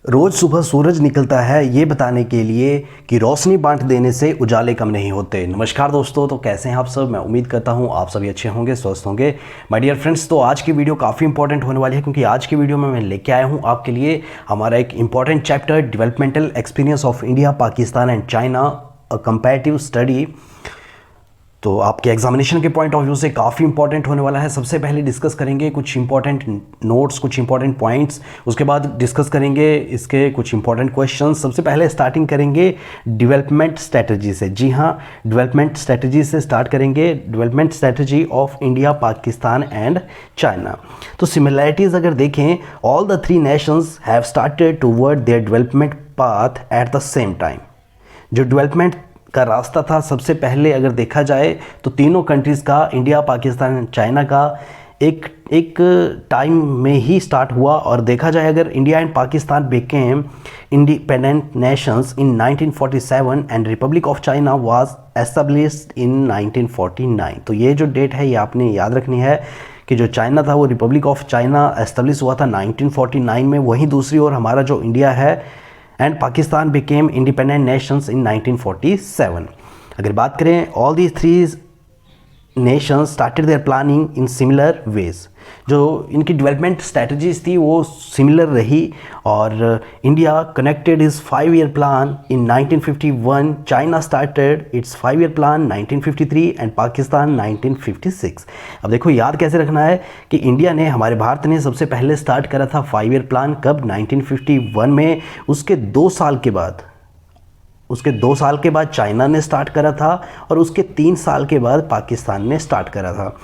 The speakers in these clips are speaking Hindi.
रोज सुबह सूरज निकलता है ये बताने के लिए कि रोशनी बांट देने से उजाले कम नहीं होते। नमस्कार दोस्तों, तो कैसे हैं आप सब। मैं उम्मीद करता हूं आप सभी अच्छे होंगे, स्वस्थ होंगे। माय डियर फ्रेंड्स, तो आज की वीडियो काफ़ी इंपॉर्टेंट होने वाली है क्योंकि आज की वीडियो में मैं लेके आया हूं आपके लिए हमारा एक important chapter, developmental experience of India, Pakistan and China, a comparative study. तो आपके एग्जामिनेशन के पॉइंट ऑफ व्यू से काफ़ी इंपॉर्टेंट होने वाला है। सबसे पहले डिस्कस करेंगे कुछ इंपॉर्टेंट नोट्स, कुछ इंपॉर्टेंट पॉइंट्स, उसके बाद डिस्कस करेंगे इसके कुछ इंपॉर्टेंट क्वेश्चंस। सबसे पहले स्टार्टिंग करेंगे डेवलपमेंट स्ट्रेटजी से। जी हाँ, डेवलपमेंट स्ट्रेटजी से स्टार्ट करेंगे। Development strategy of India, Pakistan and China. तो सिमिलैरिटीज़ अगर देखें, all the three Nations have started toward their development path at the same time. जो डेवलपमेंट का रास्ता था सबसे पहले अगर देखा जाए तो तीनों कंट्रीज़ का, इंडिया, पाकिस्तान, चाइना का एक टाइम में ही स्टार्ट हुआ। और देखा जाए अगर India and Pakistan became independent nations in 1947 and Republic of China was established in 1949। तो ये जो डेट है ये आपने याद रखनी है कि जो चाइना था वो रिपब्लिक ऑफ चाइना एस्टेब्लिश हुआ था 1949 में। वहीं दूसरी ओर हमारा जो इंडिया है and Pakistan became independent nations in 1947। अगर बात करें, all these three nations started their planning in similar ways. जो इनकी डेवलपमेंट स्ट्रेटजीज थी वो सिमिलर रही। और India connected is 5-year plan in 1951, China started its 5-year plan 1953 and Pakistan 1956। अब देखो याद कैसे रखना है कि इंडिया ने, हमारे भारत ने सबसे पहले स्टार्ट करा था 5-year प्लान कब, 1951 में। उसके 2 साल के बाद चाइना ने स्टार्ट करा था और उसके 3 साल के बाद पाकिस्तान ने स्टार्ट करा था।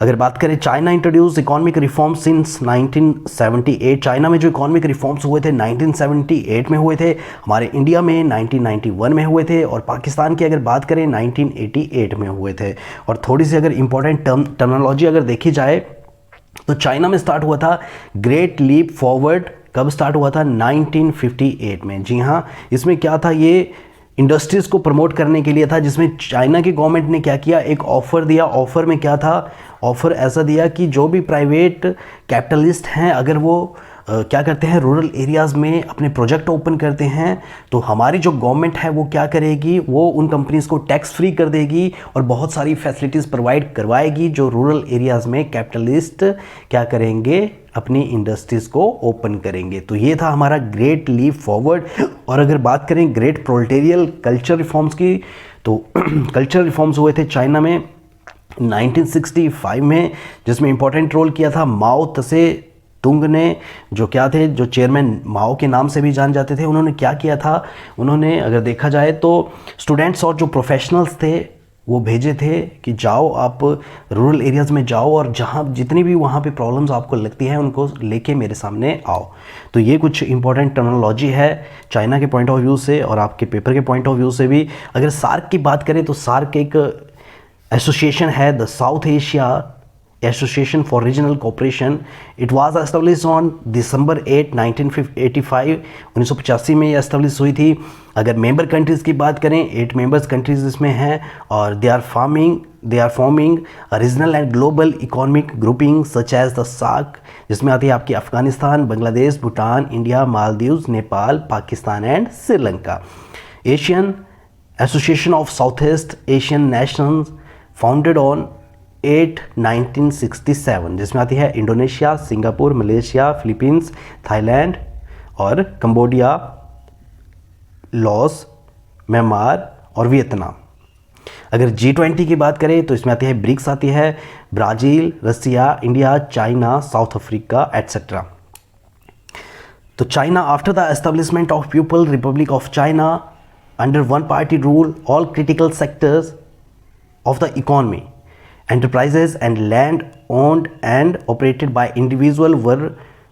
अगर बात करें, China introduce economic reforms since 1978। China में जो इकोनॉमिक रिफॉर्म्स हुए थे 1978 में हुए थे, हमारे इंडिया में 1991 में हुए थे, और पाकिस्तान की अगर बात करें 1988 में हुए थे। और थोड़ी सी अगर इंपॉर्टेंट टर्मिनोलॉजी अगर देखी जाए तो चाइना में स्टार्ट हुआ था ग्रेट लीप फॉरवर्ड। कब स्टार्ट हुआ था? 1958 में। जी हाँ, इसमें क्या था, ये इंडस्ट्रीज़ को प्रमोट करने के लिए था, जिसमें चाइना की गवर्नमेंट ने क्या किया, एक ऑफ़र दिया। ऑफ़र में क्या था? ऑफ़र ऐसा दिया कि जो भी प्राइवेट कैपिटलिस्ट हैं अगर वो क्या करते हैं, रूरल एरियाज़ में अपने प्रोजेक्ट ओपन करते हैं, तो हमारी जो गवर्नमेंट है वो क्या करेगी, वो उन कंपनीज़ को टैक्स फ्री कर देगी और बहुत सारी फैसिलिटीज़ प्रोवाइड करवाएगी जो रूरल एरियाज़ में कैपिटलिस्ट क्या करेंगे, अपनी इंडस्ट्रीज़ को ओपन करेंगे। तो ये था हमारा ग्रेट लीप फॉरवर्ड। और अगर बात करें ग्रेट प्रोलेटेरियल कल्चर रिफॉर्म्स की, तो कल्चर रिफॉर्म्स हुए थे चाइना में 1965 में, जिसमें इंपॉर्टेंट रोल किया था माओ त्से तुंग ने, जो क्या थे, जो चेयरमैन माओ के नाम से भी जान जाते थे। उन्होंने क्या किया था, उन्होंने अगर देखा जाए तो स्टूडेंट्स और जो प्रोफेशनल्स थे वो भेजे थे कि जाओ आप रूरल एरियाज़ में जाओ और जहाँ जितनी भी वहाँ पे प्रॉब्लम्स आपको लगती हैं उनको लेके मेरे सामने आओ। तो ये कुछ इंपॉर्टेंट टर्मिनोलॉजी है चाइना के पॉइंट ऑफ व्यू से और आपके पेपर के पॉइंट ऑफ व्यू से भी। अगर सार्क की बात करें तो सार्क एक एसोसिएशन है, the south Asia association for regional cooperation. It was establish on December 8, 1985। 1985 में ये एस्टेब्लिश हुई थी। अगर मेंबर कंट्रीज़ की बात करें, 8 मेंबर्स कंट्रीज़ इसमें हैं और they are forming regional and global economic grouping such as the SAARC, जिसमें आती है आपकी Afghanistan, Bangladesh, Bhutan, India, Maldives, Nepal, Pakistan and Sri Lanka. Asian association of South East Asian nations founded on 1967, जिसमें आती है Indonesia, Singapore, Malaysia, Philippines, Thailand और कंबोडिया, लाओस, म्यांमार और वियतनाम। अगर G20 की बात करें तो इसमें आती है ब्रिक्स, आती है Brazil, Russia, India, China, South Africa etcetera. तो China, after the establishment of People Republic of China under one party rule, all critical sectors of the economy, enterprises and land owned and operated by individual were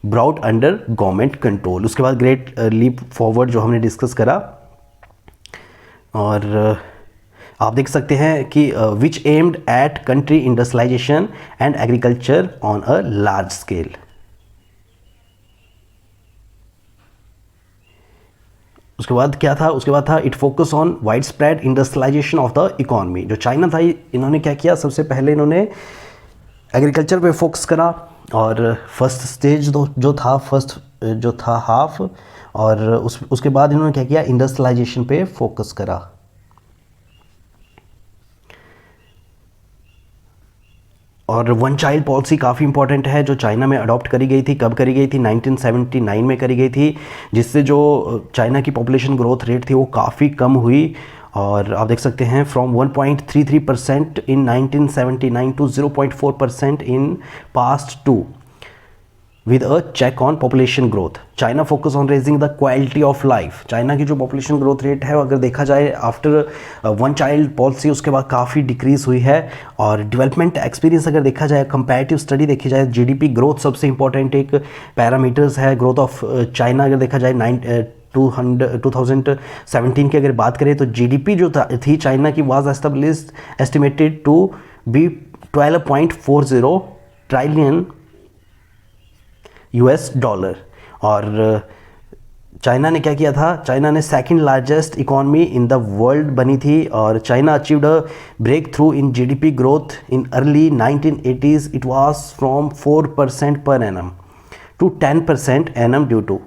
brought under government control। उसके बाद ग्रेट लीप फॉरवर्ड जो हमने डिस्कस करा, और आप देख सकते हैं कि which aimed at country industrialization and agriculture on a large scale। उसके बाद क्या था, उसके बाद था it focus on wide spread industrialisation of the economy. जो चाइना था इन्होंने क्या किया, सबसे पहले इन्होंने एग्रीकल्चर पे फोकस करा और फर्स्ट स्टेज जो था, फर्स्ट जो था हाफ, और उसके बाद इन्होंने क्या किया, इंडस्ट्रियलाइजेशन पे फोकस करा। और वन चाइल्ड पॉलिसी काफ़ी इंपॉर्टेंट है, जो चाइना में अडॉप्ट करी गई थी। कब करी गई थी? 1979 में करी गई थी, जिससे जो चाइना की पॉपुलेशन ग्रोथ रेट थी वो काफ़ी कम हुई। और आप देख सकते हैं from 1.33% in 1979 to 0.4% in past two, with a check on population growth. China focus on raising the quality of life. China की जो population growth rate है अगर देखा जाए आफ्टर वन चाइल्ड पॉलिसी उसके बाद काफ़ी डिक्रीज हुई है। और डेवलपमेंट एक्सपीरियंस अगर देखा जाए, कंपैरेटिव स्टडी देखी जाए, जीडीपी ग्रोथ सबसे इंपॉर्टेंट एक पैरामीटर्स है ग्रोथ ऑफ चाइना। अगर देखा जाए 2017 की अगर बात करें तो जीडीपी जो थी चाइना की was estimated to be 12.40 trillion US dollar. और चाइना ने क्या किया था? चाइना ने second largest economy in the world बनी थी। और China achieved a breakthrough in GDP growth in early 1980s। It was from 4% per annum to 10% annum due to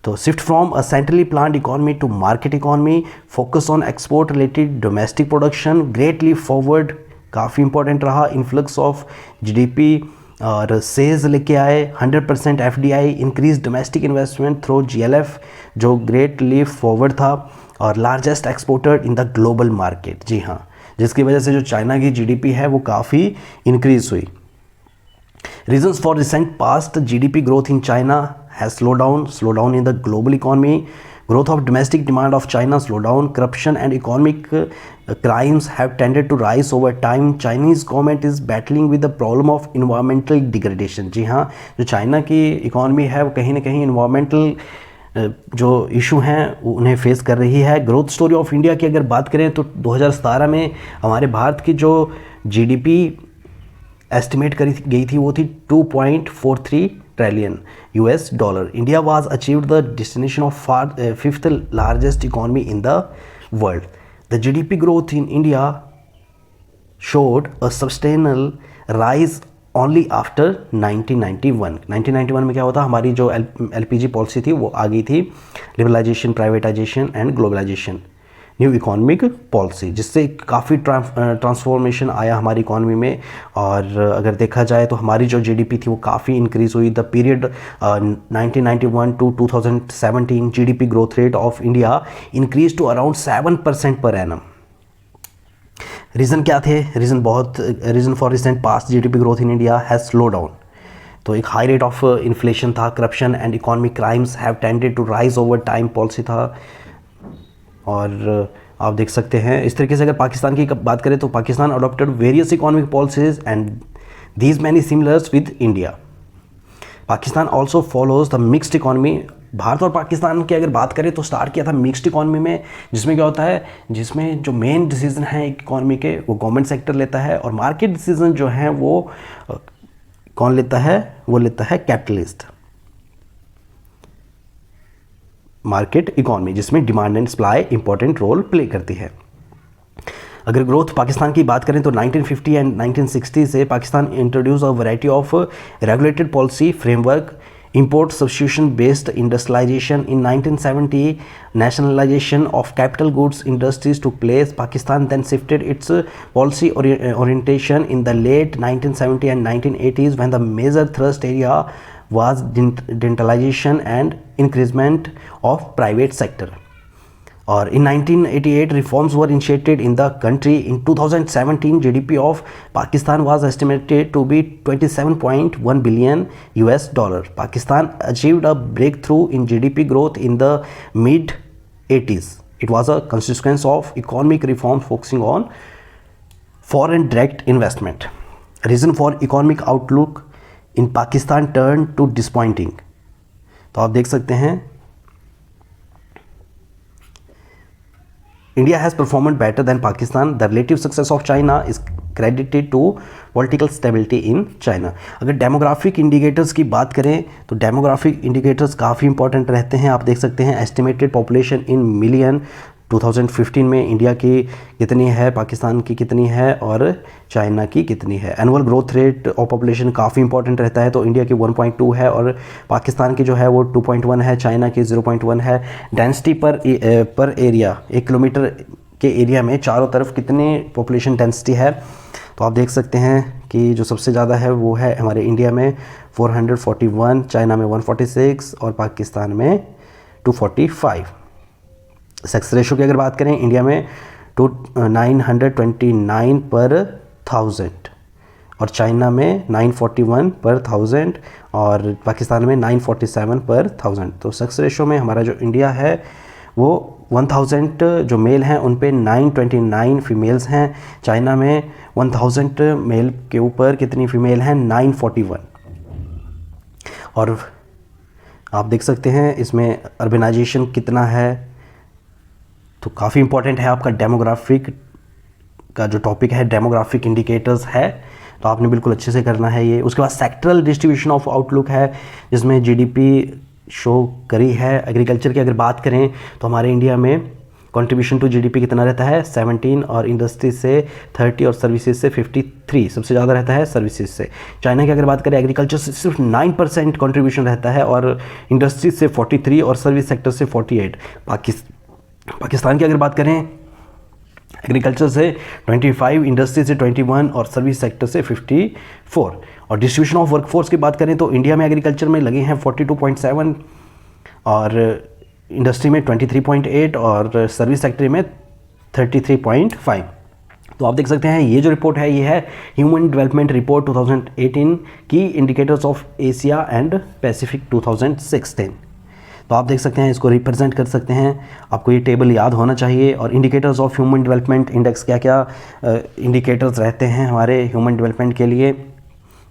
तो shift from a centrally planned economy to market economy, focus on export related domestic production, greatly forward काफ़ी इंपॉर्टेंट रहा, इन्फ्लक्स ऑफ जीडीपी और सेज लेके आए, 100% FDI, increase domestic investment through GLF जो ग्रेट लीप फॉरवर्ड था, और largest exporter in the global market. जी हाँ, जिसकी वजह से जो चाइना की GDP है वो काफ़ी इंक्रीज हुई। Reasons for recent past GDP growth in China has slow down in the global economy, growth of domestic demand of China slow down, corruption and economic crimes have tended to rise over time. Chinese government is battling with the problem of environmental degradation. जी हाँ, जो चाइना की इकॉनमी है वो कहीं ना कहीं इन्वायरमेंटल जो इशू हैं उन्हें फेस कर रही है। ग्रोथ स्टोरी ऑफ इंडिया की अगर बात करें तो 2017 में हमारे भारत की जो GDP एस्टिमेट करी गई थी वो थी 2.43 trillion US dollar. India was achieved the destination of fifth largest economy in the world. The GDP growth in India showed a sustainable rise only after 1991 में क्या होता, हमारी जो LPG पॉलिसी थी वो आ गई थी, liberalisation, privatisation and globalisation, new economic policy, जिससे काफ़ी ट्रांसफॉर्मेशन आया हमारी इकॉनमी में। और अगर देखा जाए तो हमारी जो GDP थी वो काफ़ी इंक्रीज़ हुई। The period 1991 to 2017 GDP growth rate of India increase to around 7% per annum. Reason क्या थे? Reason for recent past GDP growth in India has slow down. तो एक हाई रेट ऑफ इन्फ्लेशन था, corruption and economic crimes have tended to rise over time policy था। और आप देख सकते हैं इस तरीके से अगर पाकिस्तान की बात करें तो Pakistan adopted various economic policies and these many similars with India. Pakistan also follows the mixed economy. Bharat और पाकिस्तान की अगर बात करें तो स्टार्ट किया था मिक्स्ड इकोनॉमी में, जिसमें क्या होता है, जिसमें जो मेन डिसीजन है इकोनॉमी के वो गवर्नमेंट सेक्टर लेता है, और मार्केट डिसीजन जो है वो कौन लेता है? वो लेता है कैपिटलिस्ट। मार्केट इकोनॉमी जिसमें demand and supply important role play करती है। अगर ग्रोथ पाकिस्तान की बात करें तो 1950 एंड 1960 से Pakistan introduce a variety of regulated policy framework, import substitution based industrialization. In 1970 nationalization of capital goods industries took place. Pakistan then shifted its policy orientation in the late 1970 and 1980s when the major thrust area was digitalization and increasement of private sector. Or in 1988 reforms were initiated in the country. In 2017 GDP of Pakistan was estimated to be 27.1 billion US dollar. Pakistan achieved a breakthrough in GDP growth in the mid 80s. It was a consequence of economic reforms focusing on foreign direct investment. Reason for economic outlook in Pakistan turned to disappointing. तो आप देख सकते हैं India has performed better than Pakistan. The relative success of China is credited to political stability in China. अगर डेमोग्राफिक इंडिकेटर्स की बात करें तो डेमोग्राफिक इंडिकेटर्स काफ़ी इंपॉर्टेंट रहते हैं। आप देख सकते हैं एस्टिमेटेड पॉपुलेशन इन मिलियन 2015 में इंडिया की कितनी है, पाकिस्तान की कितनी है और चाइना की कितनी है। Annual growth rate of population काफ़ी इंपॉर्टेंट रहता है, तो इंडिया की 1.2 है और पाकिस्तान की जो है वो 2.1 है, चाइना की 0.1 है। डेंसिटी पर एरिया, 1 किलोमीटर के एरिया में चारों तरफ कितनी पॉपुलेशन डेंसिटी है, तो आप देख सकते हैं कि जो सबसे ज़्यादा है वो है हमारे इंडिया में 441, चाइना में 146 और पाकिस्तान में 245। सेक्स रेशो की अगर बात करें, इंडिया में 929 पर 1000 और चाइना में 941 पर 1000 और पाकिस्तान में 947 पर 1000। तो सेक्स रेशो में हमारा जो इंडिया है वो 1000 जो मेल हैं उन पे 929 फीमेल्स हैं। चाइना में 1000 मेल के ऊपर कितनी फीमेल हैं, 941। और आप देख सकते हैं इसमें अर्बनाइजेशन कितना है, तो काफ़ी इंपॉर्टेंट है आपका डेमोग्राफिक का जो टॉपिक है, डेमोग्राफिक इंडिकेटर्स है, तो आपने बिल्कुल अच्छे से करना है ये। उसके बाद सेक्टरल डिस्ट्रीब्यूशन ऑफ आउटलुक है जिसमें जीडीपी शो करी है। एग्रीकल्चर की अगर बात करें तो हमारे इंडिया में कंट्रीब्यूशन टू जीडीपी कितना रहता है, 17 और इंडस्ट्री से 30 और सर्विसेज से 53, सबसे ज़्यादा रहता है सर्विसेज से। चाइना की अगर बात करें एग्रीकल्चर से सिर्फ 9% कंट्रीब्यूशन रहता है और इंडस्ट्री से 43 और सर्विस सेक्टर से 48। पाकिस्तान की अगर बात करें एग्रीकल्चर से 25, इंडस्ट्री से 21 और सर्विस सेक्टर से 54। और डिस्ट्रीब्यूशन ऑफ वर्कफोर्स की बात करें तो इंडिया में एग्रीकल्चर में लगे हैं 42.7 और इंडस्ट्री में 23.8 और सर्विस सेक्टर में 33.5। तो आप देख सकते हैं ये जो रिपोर्ट है ये है ह्यूमन डेवलपमेंट रिपोर्ट 2018 की indicators of Asia and Pacific 2016। तो आप देख सकते हैं इसको रिप्रेजेंट कर सकते हैं, आपको ये टेबल याद होना चाहिए। और indicators of human development index, क्या क्या इंडिकेटर्स रहते हैं हमारे ह्यूमन डेवलपमेंट के लिए,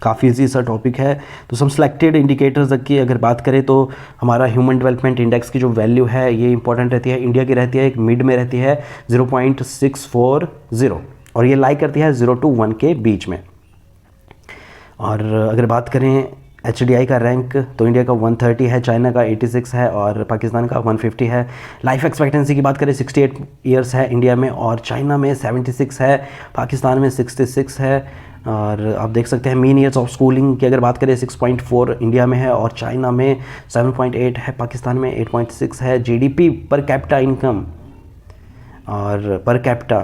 काफ़ी ईजी सा टॉपिक है। तो सम सिलेक्टेड इंडिकेटर्स की अगर बात करें तो हमारा ह्यूमन डेवलपमेंट इंडेक्स की जो वैल्यू है ये इंपॉर्टेंट रहती है, इंडिया की रहती है एक मिड में रहती है 0.640 और ये लाई करती है 0 to 1 के बीच में। और अगर बात करें HDI का रैंक तो इंडिया का 130 है, चाइना का 86 है और पाकिस्तान का 150 है। लाइफ एक्सपेक्टेंसी की बात करें 68 ईयर्स है इंडिया में और चाइना में 76 है, पाकिस्तान में 66 है। और आप देख सकते हैं मीन ईयर्स ऑफ स्कूलिंग की अगर बात करें 6.4 इंडिया में है और चाइना में 7.8 है, पाकिस्तान में 8.6 है। GDP पर कैपिटा इनकम और पर कैपिटा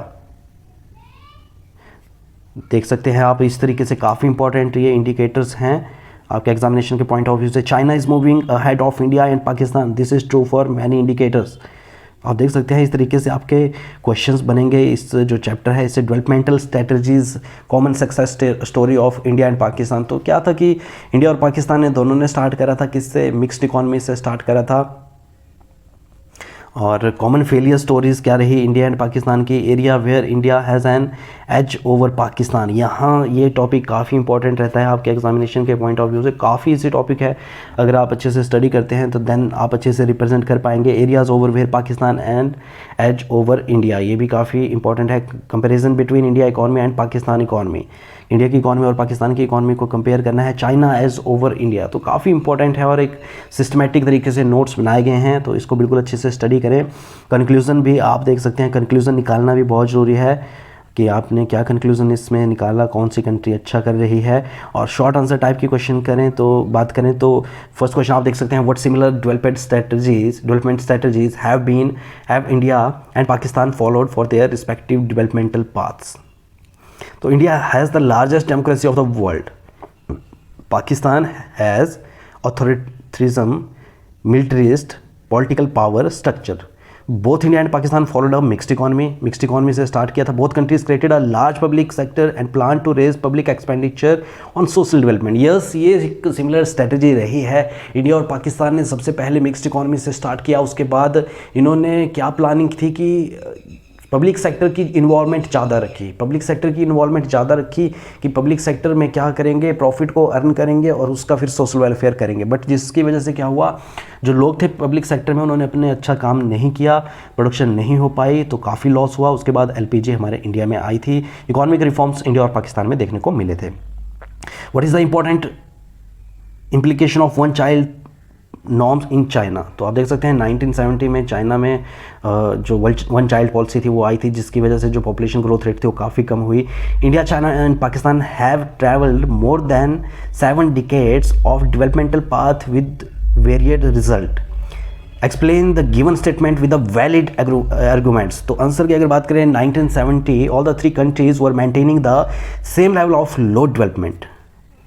देख सकते हैं आप, इस तरीके से काफ़ी इंपॉर्टेंट ये इंडिकेटर्स हैं आपके एग्जामिनेशन के पॉइंट ऑफ व्यू से। China is moving ahead of India and Pakistan, this is true for many indicators. आप देख सकते हैं इस तरीके से आपके क्वेश्चंस बनेंगे। इस जो चैप्टर है इससे developmental strategies, common success story of India and Pakistan. तो क्या था कि इंडिया और पाकिस्तान ने दोनों ने स्टार्ट करा था किससे, मिक्स्ड इकॉनमी से स्टार्ट करा था। और कॉमन फेलियर स्टोरीज़ क्या रही इंडिया एंड पाकिस्तान की, area where India has an edge over Pakistan. यहाँ ये टॉपिक काफ़ी इंपॉर्टेंट रहता है आपके एग्जामिनेशन के पॉइंट ऑफ व्यू से, काफ़ी इजी टॉपिक है। अगर आप अच्छे से स्टडी करते हैं तो देन आप अच्छे से रिप्रेजेंट कर पाएंगे। Areas over where Pakistan and edge over India, ये भी काफ़ी इंपॉर्टेंट है। Comparison between India economy and Pakistan economy, India की इकॉनमी और पाकिस्तान की इकॉनमी को कंपेयर करना है। चाइना एज ओवर इंडिया, तो काफ़ी इंपॉर्टेंट है और एक सिस्टमेटिक तरीके से नोट्स बनाए गए हैं, तो इसको बिल्कुल अच्छे से स्टडी करें। कंक्लूज़न भी आप देख सकते हैं, कंक्लूज़न निकालना भी बहुत ज़रूरी है कि आपने क्या कंक्लूज़न इसमें निकाला, कौन सी कंट्री अच्छा कर रही है। और शॉर्ट आंसर टाइप की क्वेश्चन करें तो बात करें तो फर्स्ट क्वेश्चन आप देख सकते हैं, what similar development strategies have India and Pakistan followed for their respective developmental paths. तो India has the largest democracy of the world, Pakistan has authoritarianism, militarist, political power structure. Both India and Pakistan followed a mixed economy से स्टार्ट किया था। Both countries created a large public sector and plan to raise public expenditure on social development. Yes, ये एक सिमिलर स्ट्रेटजी रही है। इंडिया और पाकिस्तान ने सबसे पहले मिक्स्ड इकॉनमी से स्टार्ट किया, उसके बाद इन्होंने क्या प्लानिंग थी कि पब्लिक सेक्टर की इन्वॉल्वमेंट ज़्यादा रखी, कि पब्लिक सेक्टर में क्या करेंगे, प्रॉफिट को अर्न करेंगे और उसका फिर सोशल वेलफेयर करेंगे। बट जिसकी वजह से क्या हुआ, जो लोग थे पब्लिक सेक्टर में उन्होंने अपने अच्छा काम नहीं किया, प्रोडक्शन नहीं हो पाई, तो काफ़ी लॉस हुआ। उसके बाद LPG हमारे इंडिया में आई थी। इकोनॉमिक रिफॉर्म्स इंडिया और पाकिस्तान में देखने को मिले थे। What is the important implication of one child norms in China. तो आप देख सकते हैं 1970 में चाइना में जो वन चाइल्ड पॉलिसी थी वो आई थी, जिसकी वजह से जो पॉपुलेशन ग्रोथ रेट थी वो काफ़ी कम हुई। India, China and Pakistan have travelled more than 7 decades of developmental path with varied result. Explain the given statement with the valid arguments. तो आंसर की अगर बात करें 1970 all the 3 countries were maintaining the same level of low development,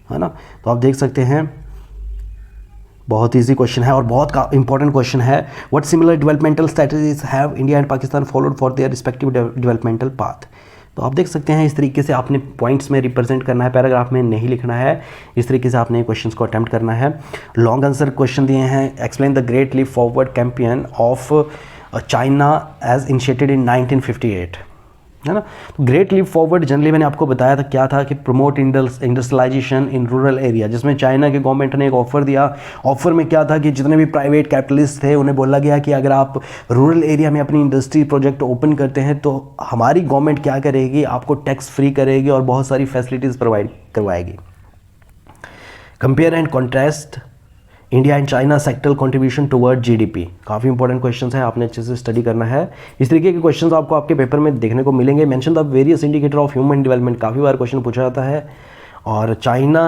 है ना। तो आप देख सकते हैं बहुत ईजी क्वेश्चन है और बहुत इंपॉर्टेंट क्वेश्चन है। What similar developmental strategies have India and Pakistan followed for their respective developmental path. तो आप देख सकते हैं इस तरीके से आपने पॉइंट्स में रिप्रेजेंट करना है, पैराग्राफ में नहीं लिखना है, इस तरीके से आपने क्वेश्चंस को अटेम्प्ट करना है। लॉन्ग आंसर क्वेश्चन दिए हैं। Explain the great leap forward campaign of China as initiated in 1958, है ना। तो ग्रेट लीप फॉरवर्ड जनरली मैंने आपको बताया था क्या था कि promote industrialisation in rural area, जिसमें चाइना के गवर्नमेंट ने एक ऑफर दिया। ऑफर में क्या था कि जितने भी प्राइवेट कैपिटलिस्ट थे उन्हें बोला गया कि अगर आप रूरल एरिया में अपनी इंडस्ट्री प्रोजेक्ट ओपन करते हैं तो हमारी गवर्नमेंट क्या करेगी, आपको टैक्स फ्री करेगी और बहुत सारी फैसिलिटीज़ प्रोवाइड करवाएगी। Compare and contrast India and China sectoral contribution toward GDP. काफ़ी इंपॉर्टेंट क्वेश्चंस है, आपने अच्छे से स्टडी करना है। इस तरीके के क्वेश्चंस आपको आपके पेपर में देखने को मिलेंगे। Mention the various indicator of human development, काफ़ी बार क्वेश्चन पूछा जाता है। और China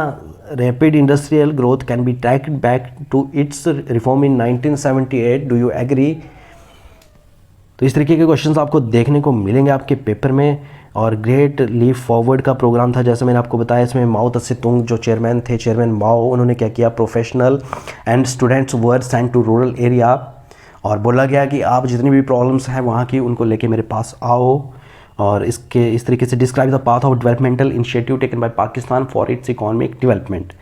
rapid industrial growth can be tracked back to its reform in 1978, do you agree. तो इस तरीके के क्वेश्चंस आपको देखने को मिलेंगे आपके पेपर में। और ग्रेट लीप फॉरवर्ड का प्रोग्राम था, जैसे मैंने आपको बताया, इसमें माओ त्से तुंग जो चेयरमैन थे, चेयरमैन माओ, उन्होंने क्या किया, professional and students were sent to rural area और बोला गया कि आप जितनी भी प्रॉब्लम्स हैं वहाँ की उनको लेके मेरे पास आओ। और इस तरीके से describe the path of developmental initiative taken by Pakistan for its economic development.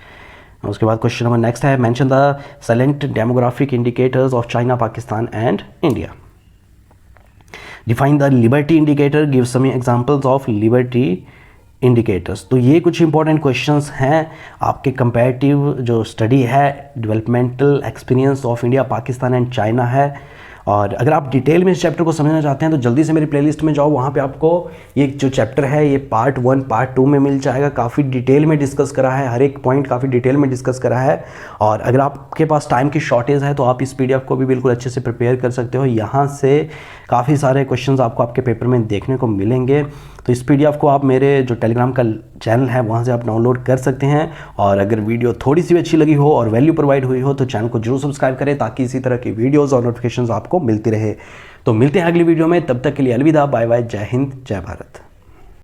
उसके बाद क्वेश्चन नंबर नेक्स्ट है, mention the salient demographic indicators of China, Pakistan and India. Define the liberty indicator, give some examples of liberty indicators. तो ये कुछ इंपॉर्टेंट क्वेश्चंस हैं आपके कंपैरेटिव जो स्टडी है, developmental experience of India, Pakistan and China है। और अगर आप डिटेल में इस चैप्टर को समझना चाहते हैं तो जल्दी से मेरी प्लेलिस्ट में जाओ, वहाँ पे आपको ये जो चैप्टर है ये पार्ट 1 पार्ट 2 में मिल जाएगा। काफ़ी डिटेल में डिस्कस करा है, हर एक पॉइंट काफ़ी डिटेल में डिस्कस करा है। और अगर आपके पास टाइम की शॉर्टेज है तो आप इस PDF को भी बिल्कुल अच्छे से प्रिपेयर कर सकते हो। यहाँ से काफ़ी सारे क्वेश्चंस आपको आपके पेपर में देखने को मिलेंगे। तो इस PDF को आप मेरे जो टेलीग्राम का चैनल है वहाँ से आप डाउनलोड कर सकते हैं। और अगर वीडियो थोड़ी सी भी अच्छी लगी हो और वैल्यू प्रोवाइड हुई हो तो चैनल को जरूर सब्सक्राइब करें ताकि इसी तरह की वीडियोज़ और नोटिफिकेशंस आपको मिलती रहे। तो मिलते हैं अगली वीडियो में, तब तक के लिए अलविदा, बाय बाय, जय हिंद, जय भारत।